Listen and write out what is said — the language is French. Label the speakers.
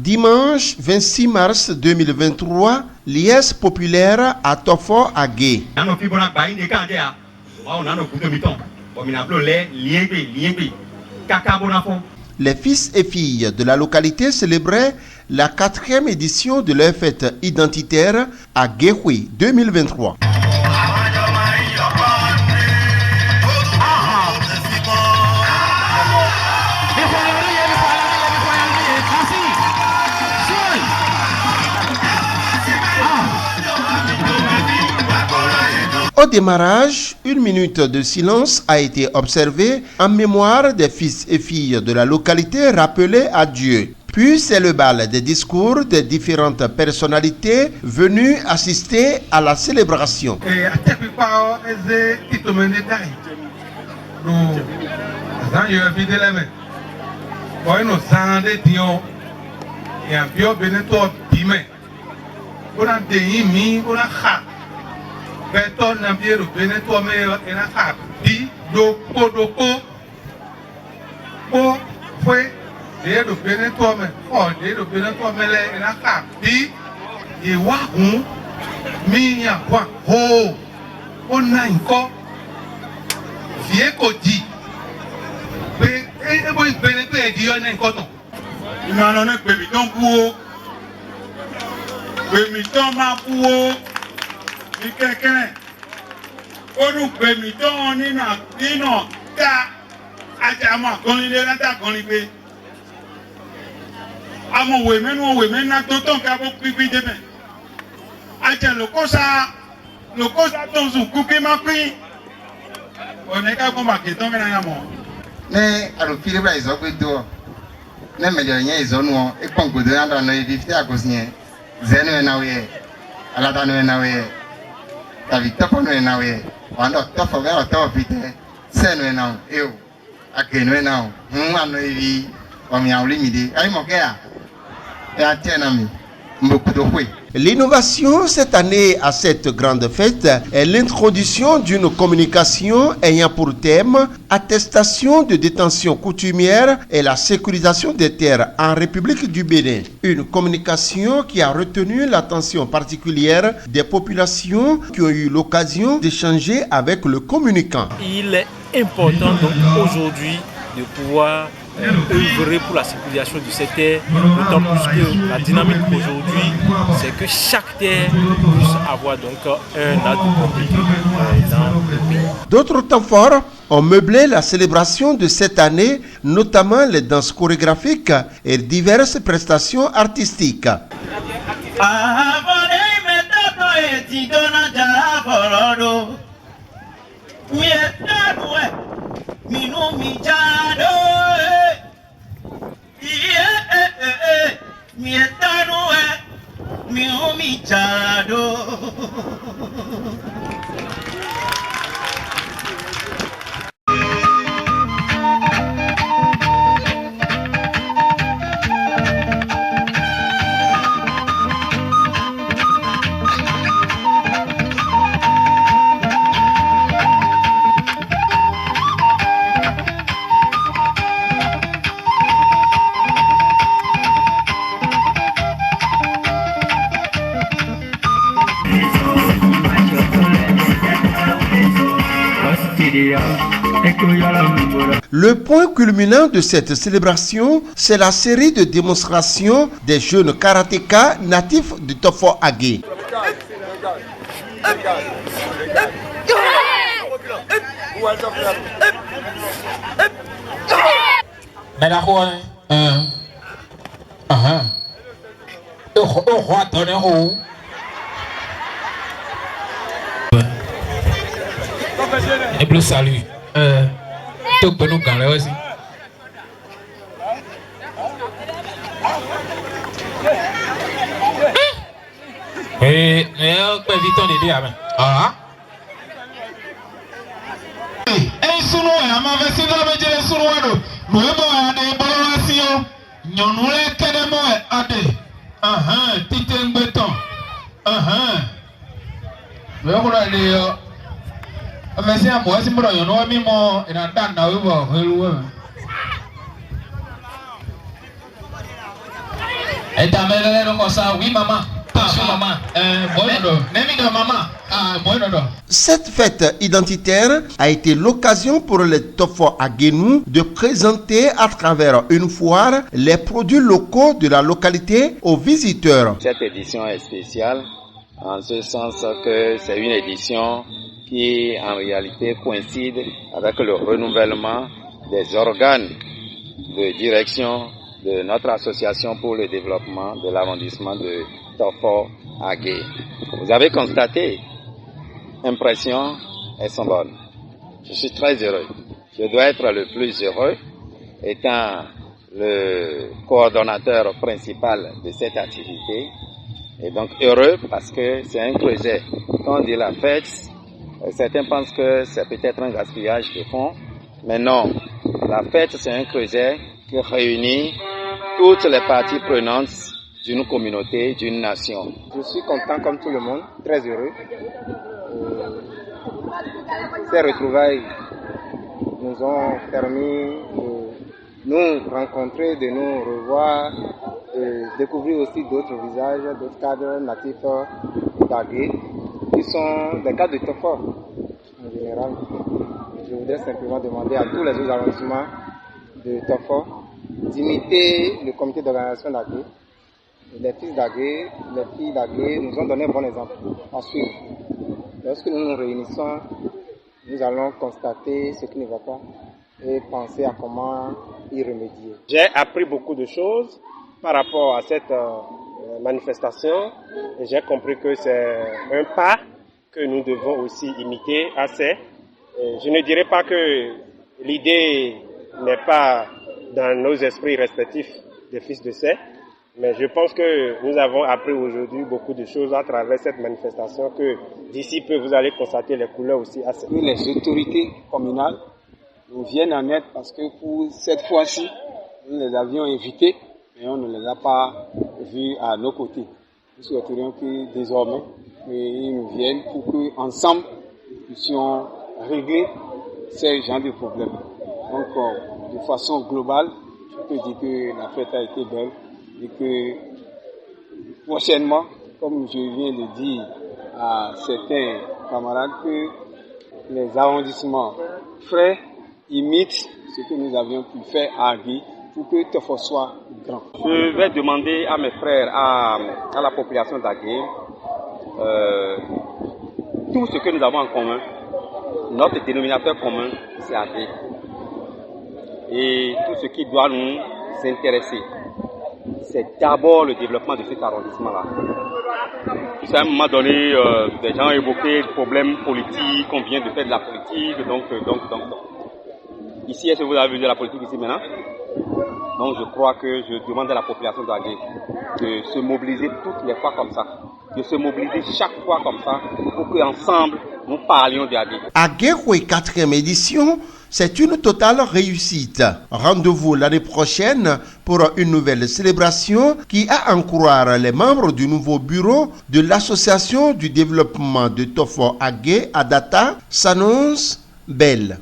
Speaker 1: Dimanche 26 mars 2023, liesse populaire à Tofo Agé. Les fils et filles de la localité célébraient la 4e édition de leur fête identitaire à Guéhoui 2023. Au démarrage, 1 minute de silence a été observée en mémoire des fils et filles de la localité rappelés à Dieu. Puis c'est le bal des discours des différentes personnalités venues assister à la célébration.
Speaker 2: Beton na biero beneto me ena di doko o foi do beneto me do beneto me le ena di e wa hu mi nya kwa ho o na nko vie ko di be e bo beneto e di o na nko ton ina no ne pe mi ton bu o pe mi ton ma bu o Kẹ̀kẹ́ olùgbé mi tán nínú ká àjàmọ́ àkọrinlé látàkọrin pé àwọn òwe mẹ́nu tó tán ká bó pínpín débẹ̀ àjẹ lòkóṣà tó ń sùn kú kí má pín ọ̀nà ká gbọ́n bàkè tán mẹ́rin àmọ́.
Speaker 3: Ní àròfin bá ìzọ́ pé tó ọ ní mẹjọ yẹn ìzọ́nu ọ ẹ̀pọ̀n gbòdó náà dáná ibi fi àkóso yẹn zẹ́nu ẹ̀ náà yẹ alátánú ẹ̀ náà yẹ. Tàbí tọ́pọ̀ nù ẹ̀ náà yẹ wà á lọ tọ́fọ̀ bẹ́ẹ̀ ọ̀tọ́ fi tẹ sẹ́nu ẹ̀ náà ẹ̀ o àkènú ẹ̀ náà ń àná ibi ọ̀mì àwọn olímìdé ayé mọ̀ kẹ́yà ẹ̀ àti ẹ̀ náà mi mbòkútó pè.
Speaker 1: L'innovation cette année à cette grande fête est l'introduction d'une communication ayant pour thème attestation de détention coutumière et la sécurisation des terres en République du Bénin. Une communication qui a retenu l'attention particulière des populations qui ont eu l'occasion d'échanger avec le communicant.
Speaker 4: Il est important donc aujourd'hui de pouvoir œuvrer pour la sécurisation de ces terres, d'autant plus que la dynamique aujourd'hui, c'est que chaque terre puisse avoir donc un acte public dans le pays.
Speaker 1: D'autres temps forts ont meublé la célébration de cette année, notamment les danses chorégraphiques et diverses prestations artistiques. Le point culminant de cette célébration, c'est la série de démonstrations des jeunes karatékas natifs de Tofo Agé.
Speaker 5: Et plus salut. Tout peut nous garder aussi. Et on peut vite en aider avant. Ah.
Speaker 2: Et sous nous, on m'a fait si vous avez sous nous. Nous avons des balanciers. Nous avons les cadets à des. Titan béton. Nous avons les. Mais c'est à moi, c'est pour nous, nous avons un dan na
Speaker 5: Oui, maman.
Speaker 1: Cette fête identitaire a été l'occasion pour les Tofo Aguenou de présenter à travers une foire les produits locaux de la localité aux visiteurs.
Speaker 6: Cette édition est spéciale en ce sens que c'est une édition qui en réalité coïncide avec le renouvellement des organes de direction de notre association pour le développement de l'arrondissement de Tofo Agué. Vous avez constaté, impression et symbole. Je suis très heureux. Je dois être le plus heureux étant le coordonnateur principal de cette activité. Et donc heureux parce que c'est un creuset. Quand on dit la fête, certains pensent que c'est peut-être un gaspillage de fonds. Mais non, la fête c'est un creuset qui réunit toutes les parties prenantes d'une communauté, d'une nation.
Speaker 7: Je suis content comme tout le monde, très heureux. Ces retrouvailles nous ont permis de nous rencontrer, de nous revoir, de découvrir aussi d'autres visages, d'autres cadres natifs d'Agué, qui sont des cadres de Tofo en général. Je voudrais simplement demander à tous les autres arrondissements de Tofo d'imiter le comité d'organisation d'Agué. Les fils d'Agué, les filles d'Agué nous ont donné un bon exemple à suivre. Lorsque nous nous réunissons, nous allons constater ce qui ne va pas et penser à comment y remédier.
Speaker 8: J'ai appris beaucoup de choses par rapport à cette manifestation et j'ai compris que c'est un pas que nous devons aussi imiter assez. Je ne dirais pas que l'idée n'est pas dans nos esprits respectifs des fils de Sé, mais je pense que nous avons appris aujourd'hui beaucoup de choses à travers cette manifestation que d'ici peu vous allez constater les couleurs aussi assez.
Speaker 7: Les autorités communales nous viennent en aide parce que pour cette fois-ci, nous les avions invités mais on ne les a pas vus à nos côtés. Nous souhaiterions que désormais ils nous viennent pour qu'ensemble nous puissions régler ces genres de problèmes. Donc de façon globale, je peux dire que la fête a été belle et que prochainement, comme je viens de dire à certains camarades, que les arrondissements frais imitent ce que nous avions pu faire à Agué pour que Tofo soit grand.
Speaker 8: Je vais demander à mes frères, à la population d'Agué, tout ce que nous avons en commun, notre dénominateur commun, c'est Agué. Et tout ce qui doit nous intéresser, c'est d'abord le développement de cet arrondissement-là. À un moment donné, des gens ont évoqué des problèmes politiques, on vient de faire de la politique, donc. Ici, est-ce que vous avez vu de la politique ici maintenant? Donc je crois que je demande à la population d'Agué de se mobiliser toutes les fois comme ça, de se mobiliser chaque fois comme ça, pour qu'ensemble, nous parlions d'Agué.
Speaker 1: Agué, 4e édition, c'est une totale réussite. Rendez-vous l'année prochaine pour une nouvelle célébration qui, à en croire les membres du nouveau bureau de l'association du développement de Tofo Agué à Data, s'annonce belle.